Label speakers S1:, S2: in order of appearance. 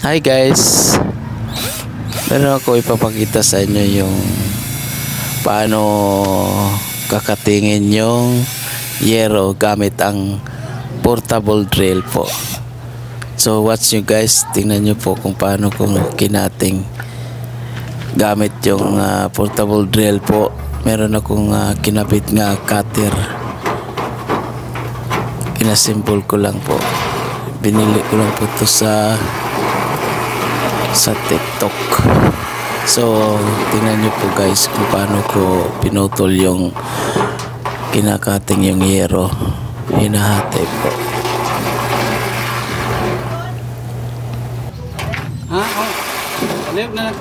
S1: Hi guys, meron ako ipapakita sa inyo yung paano kakatingin yung yero gamit ang portable drill po. So watch nyo guys, tingnan nyo po kung paano ko kinating gamit yung portable drill po. Meron akong kinabit nga cutter, inasimbol ko lang po, binili ko lang po ito sa TikTok. So tingnan nyo po guys kung paano ko pinutol yung kinakating yung yero, hinahati po.
S2: Ha? Oh. Live na lang.